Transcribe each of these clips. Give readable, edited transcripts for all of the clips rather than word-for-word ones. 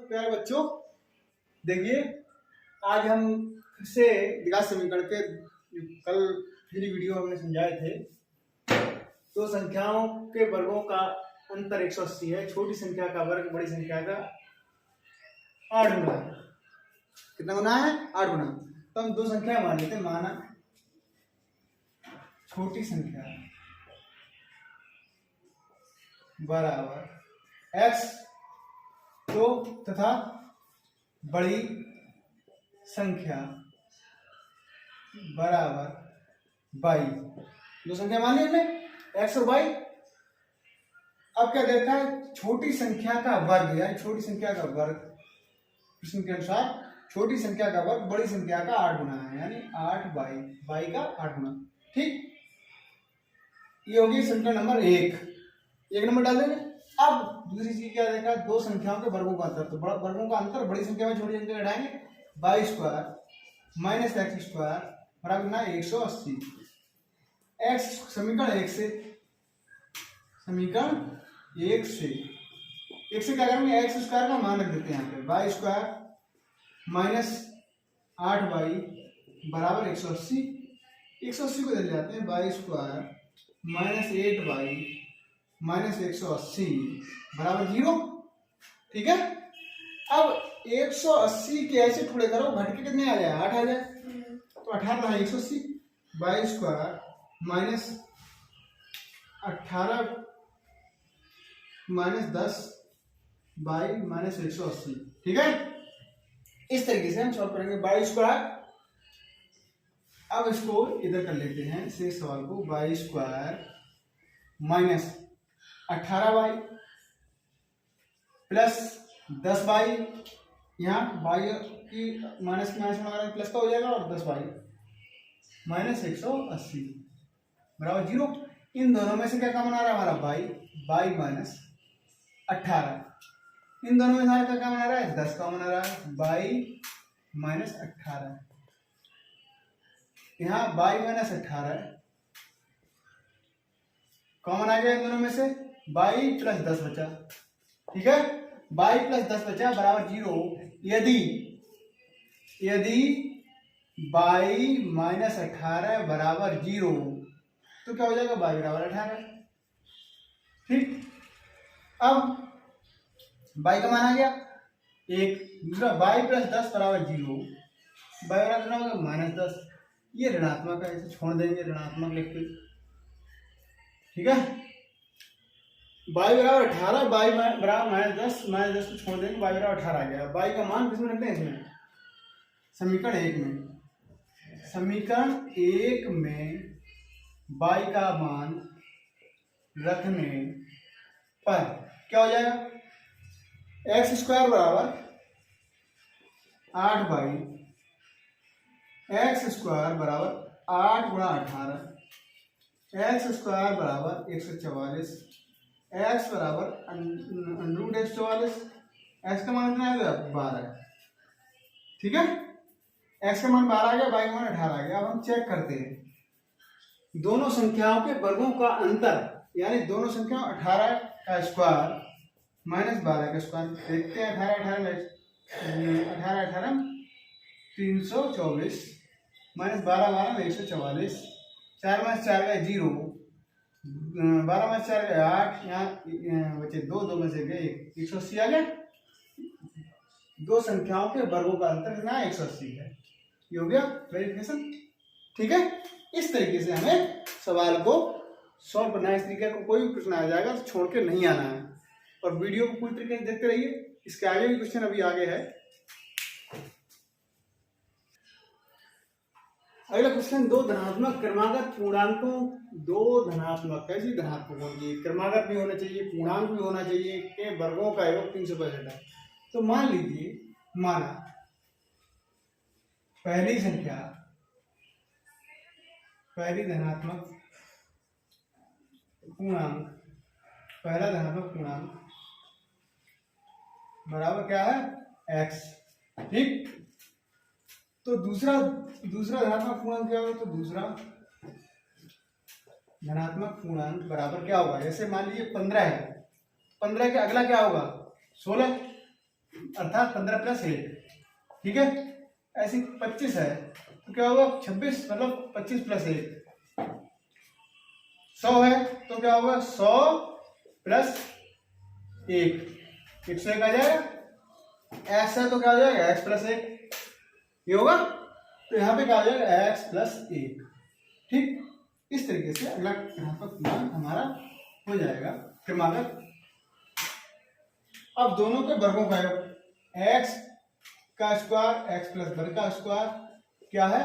प्यारे बच्चों, देखिए आज हम फिर से द्विघात समीकरण के कल पिछली वीडियो हमने समझाए थे। दो संख्याओं के वर्गों का अंतर 180 है। छोटी संख्या का वर्ग बड़ी संख्या का 8 गुना है। कितना गुना है? 8 गुना। तो हम दो संख्या मान लेते हैं। माना छोटी संख्या बराबर x तो तथा बड़ी संख्या बराबर y। दो संख्या मान ली हमने x और y। अब क्या देखा है? छोटी संख्या का वर्ग, यानी छोटी संख्या का वर्ग प्रश्न के अनुसार छोटी संख्या का वर्ग बड़ी संख्या का 8 गुना है, यानी 8y का 8 गुना। ठीक, ये होगी समीकरण नंबर 1 नंबर डाल देंगे। अब दूसरी चीज क्या देखा? दो संख्याओं के वर्गों का अंतर। तो वर्गों का अंतर बड़ी संख्या में छोटी संख्या घटाएंगे। y square minus x square बराबर ना 180। x समीकरण 1 से क्या करेंगे? एक्स स्क्वायर का मान रख देते हैं यहाँ पे। y स्क्वायर माइनस 8y बराबर 180। 180 को चले जाते हैं। y square minus 8y minus 180 बराबर 0। ठीक है, अब 180 के ऐसे टुकड़े करो, घट के कितने आ जाए? 8 आ जाए। तो 18 है 180। y square minus 18 minus 10 by minus 180। ठीक है, इस तरीके से हम सॉल्व करेंगे। y स्क्वायर, अब इसको इधर कर लेते हैं शेष सवाल को। y square minus 18y plus 10y, यहाँ y की माइनस में प्लस का हो जाएगा, और 10y माइनस 180 बराबर 0। इन दोनों में से क्या कॉमन आ रहा है? हमारा y माइनस 18। इन दोनों में हमारा क्या कॉमन आ रहा है? 10 कॉमन आ रहा है। y माइनस 18, यहाँ y माइनस 18 कॉमन आ गया इन दोनों में से। y प्लस 10 बचा। ठीक है, y प्लस 10 बचा बराबर 0। यदि y माइनस 18 बराबर 0 तो क्या हो जाएगा? y बराबर 18। ठीक, अब y का मान आ गया 1। दूसरा y प्लस 10 बराबर 0, y बराबर होगा माइनस 10। ये ऋणात्मक है, इसे छोड़ देंगे, ऋणात्मक लिख के। ठीक है, y बराबर 18, y बराबर माइनस 10 को छोड़ देंगे, y बराबर 18 आ गया। y का मान किसमें रखते हैं? इसमें समीकरण 1 में। समीकरण 1 में y का मान रखने पर क्या हो जाएगा? एक्स स्क्वायर बराबर 8y, एक्स स्क्वायर बराबर 8 गुणा 18, एक्स स्क्वायर बराबर 144, एक्स बराबर अंडरूट 144। एक्स का मान कितना आएगा? 12। ठीक है, एक्स का मान 12 आ गया, y का मान 18 आ गया। अब हम चेक करते हैं दोनों संख्याओं के वर्गों का अंतर, यानी दोनों संख्याओं 18 का स्क्वायर माइनस 12 का स्क्वायर। देखते हैं 18 324 माइनस 12 में 144, 4 माइनस 4 गए 0, 12 माइनस 4 गए 8, यहाँ बचे 2 में से गए 180 आ गया। दो संख्याओं के वर्गों का अंतर कितना? 180 है। ये हो गया वेरिफिकेशन। ठीक है, इस तरीके से हमें सवाल को सॉल्व करना है। इस तरीके को कोई भी प्रश्न आ जाएगा तो छोड़ के नहीं आना है, और वीडियो को पूरी तरीके से देखते रहिए। इसके आगे भी क्वेश्चन अभी आगे है। अगला क्वेश्चन, दो धनात्मक क्रमागत पूर्णांकों, दो धनात्मक कैसी धनात्मक होगी? क्रमागत भी होना चाहिए, पूर्णांक भी होना चाहिए, के वर्गों का योग 365 है। तो मान लीजिए, माना पहली संख्या, पहली धनात्मक पूर्णांक, पहला धनात्मक पूर्णांक बराबर क्या है? x। ठीक, तो दूसरा धनात्मक पूर्णांक क्या होगा? तो दूसरा धनात्मक पूर्णांक बराबर क्या होगा? जैसे मान लीजिए 15 है, 15 के अगला क्या होगा? 16। अर्थात 15 प्लस 8, ठीक है। ऐसे 25 है तो क्या होगा 26, मतलब 25 प्लस 1। 100 है तो क्या होगा 100 प्लस 1, 101 आ जाएगा। एक्स है तो क्या हो जाएगा एक्स प्लस 1, ये होगा। तो यहाँ पे क्या हो जाएगा एक्स प्लस 1, ठीक। इस तरीके से अगला ऋणात्मक पूर्णांक हमारा हो जाएगा क्रमागत। अब दोनों के वर्गों का योग, एक्स का स्क्वायर एक्स प्लस वन का स्क्वायर क्या है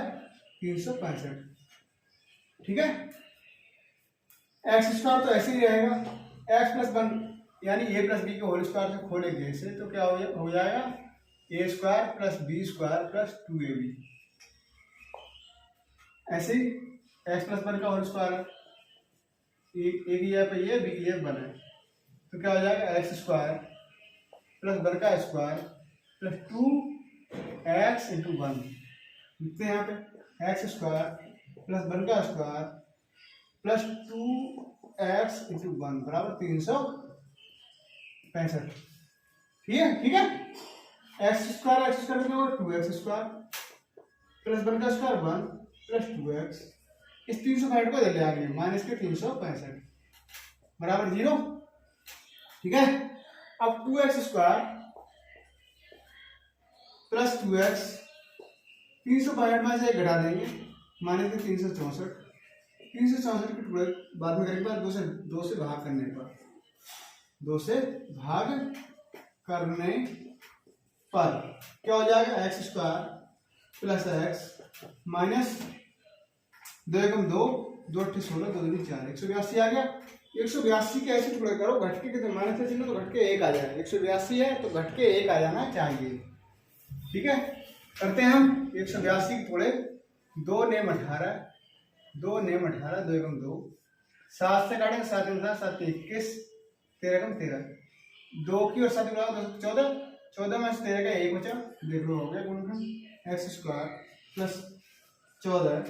365, ठीक है। एक्स स्क्वायर तो ऐसे ही रहेगा, एक्स प्लस वन यानी ए प्लस बी के होल स्क्वायर से खोलेंगे इसे तो क्या हो जाएगा a square plus b square plus 2ab। ऐसे ही एक्स प्लस वन का होल स्क्वायर ए की जगह पे ये बी की जगह वन है तो क्या हो जाएगा एक्स स्क्वायर प्लस वन का square plus 2x into one. लिखते हैं यहाँ पे एक्स स्क्वायर प्लस वन का square plus 2x into one बराबर 365, ठीक है, ठीक है। एक्स स्क्वायर कितना होगा 2x स्क्वायर प्लस वन का स्क्वायर 1 प्लस 2x, इस 365 को ले आगे माइनस के 365 बराबर 0, ठीक है। अब 2x स्क्वायर प्लस 2x 365 में से एक घटा देंगे माइनस के 364, 364 के टुकड़े बाद में करेंगे दो से भाग करने पर, 2 से भाग करने पर क्या हो जाएगा x square plus x minus 2 एकम 2, 2 अट्ठे 16, 2 दूनी 4, 182 आ गया। 182 के ऐसे टुकड़े करो घटके के माइनस से चिन्ह तो घटके 1 आ जाएगा, 182 है तो घटके 1 आ जाना चाहिए, ठीक है। करते हैं हम 182 के टुकड़े 2 नेम 18, 2 नेम 18, 2 एकम 2, 7 से काटेंगे 7 एकम 7, 7 21, 13 एकम 13, 2 की और 7 14, 14 में से 13 का 1 बचा, देख लो हो गया गुणनखंड x square plus 14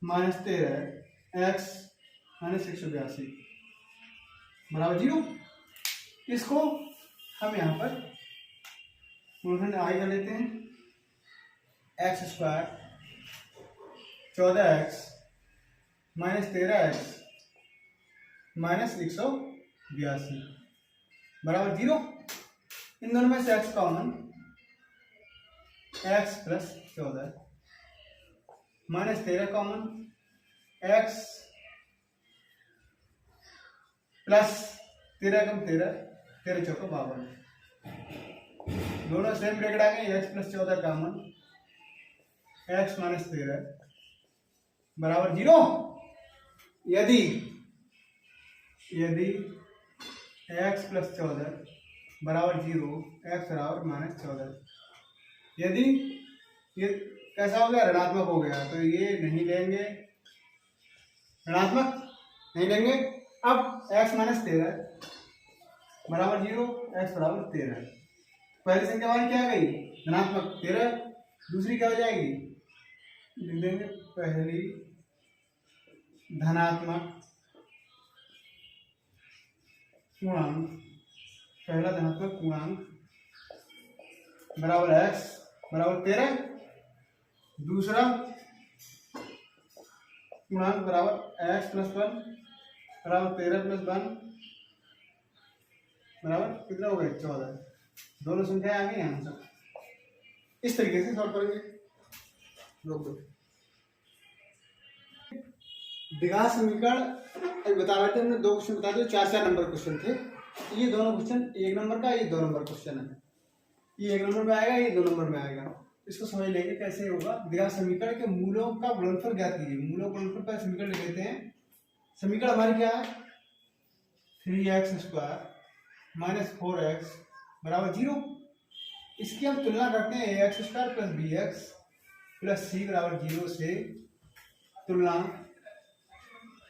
minus 13 x minus 182 बराबर 0। इसको हम यहाँ पर गुणनखंड आई कर लेते हैं, x square 14x minus 13x minus 182 बराबर 0। इन दोनों में से x common, x plus 14 minus 13 common, x plus 13 कम 13, 13 चौका 52, दोनों सेम ब्रैकेट आ गए, x plus 14 common, x minus 13 बराबर 0। यदि x प्लस 14 बराबर 0, x बराबर माइनस 14, यदि ये कैसा हो गया ऋणात्मक हो गया तो ये नहीं लेंगे, ऋणात्मक नहीं लेंगे। अब x माइनस 13 बराबर 0, x बराबर 13, पहली संख्या हमारी क्या आ गई धनात्मक 13, दूसरी क्या हो जाएगी लिख देंगे पहली धनात्मक पूर्णांक, पहला धनात्मक पूर्णांक बराबर x बराबर 13, दूसरा पूर्णांक बराबर x प्लस 1 बराबर 13 प्लस 1 बराबर कितना हो गया 14, दोनों संख्याएं आ गई यहाँ सब। इस तरीके से सॉल्व करेंगे। रोक दो द्विघात समीकरण बता रहे थे हमने, 2 क्वेश्चन बता दिए, 4 नंबर क्वेश्चन थे। ये दोनों क्वेश्चन 1 नंबर का, ये 2 नंबर क्वेश्चन है, ये 1 नंबर में आएगा, ये 2 नंबर में आएगा। इसको समझ लेंगे कैसे होगा। द्विघात समीकरण के मूलों का गुणनफल ज्ञात कीजिए। मूलों गुणनफल का समीकरण लिख लेते हैं। समीकरण हमारी क्या है 3x स्क्वायर माइनस 4x बराबर 0। इसकी हम तुलना करते हैं ax square plus bx plus c बराबर 0 से तुलना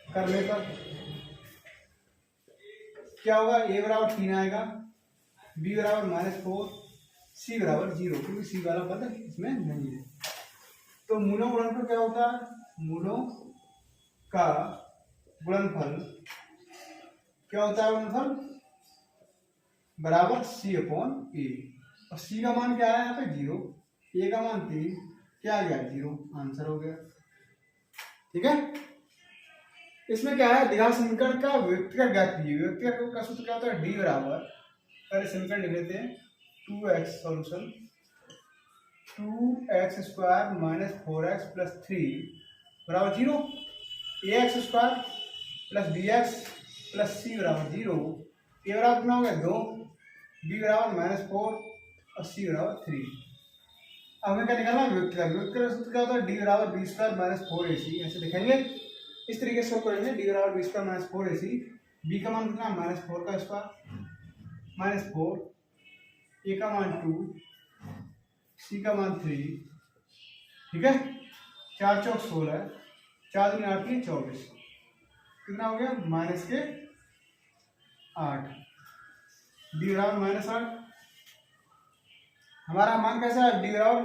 करने पर क्या होगा, a बराबर 3 आएगा, b बराबर माइनस 4, c बराबर 0, क्योंकि c वाला पद इसमें नहीं है। तो मूलों गुणनफल क्या होता है, मूलों का गुणनफल क्या होता है, गुणनफल बराबर c अपॉन a। और सी का मान क्या है यहाँ पे 0, ए का मान 3, क्या आ गया 0, आंसर हो गया। ठीक है, इसमें क्या है, दिघा समीकरण का व्यक्तिगत ज्ञात कीजिए। व्यक्तिगत का सूत्र क्या होता है, डी बराबर, पहले समीकरण लिख लेते हैं, 2x solution 2x square minus 4x plus 3 बराबर 0, ax square plus bx plus c बराबर 0, a बराबर कितना हो गया 2, b बराबर माइनस 4 और c बराबर 3। अब हमें क्या निकालना है, व्यक्तिगत सूत्र क्या होता है, डी बराबर बी स्क्वायर माइनस 4ac, ऐसे लिखेंगे, इस तरीके से करेंगे, डी बराबर B square minus 4ac, B का मान कितना माइनस 4 का स्क्वायर माइनस 4, ए का मान 2, सी का मान 3। ठीक है, 4 चौक 16, 4 दूनी 8 की 24, कितना हो गया माइनस के 8, डी बराबर माइनस 8। हमारा मान कैसा है, डी बराबर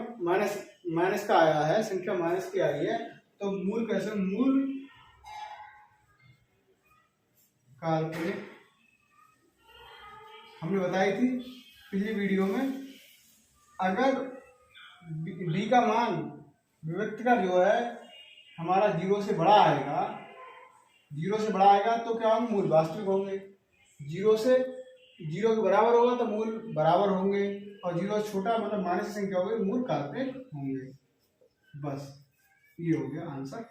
माइनस का आया है, संख्या माइनस की आई है, तो मूल कैसे, मूल काल्पनिक हमने बताई थी पिछली वीडियो में। अगर डी का मान विभक्त का जो है हमारा 0 से बड़ा आएगा, 0 से बड़ा आएगा तो क्या होंगे, मूल वास्तविक होंगे, 0 के बराबर होगा तो मूल बराबर होंगे, और 0 से छोटा मतलब माइनस की संख्या होगी, मूल काल्पनिक होंगे। बस ये हो गया आंसर।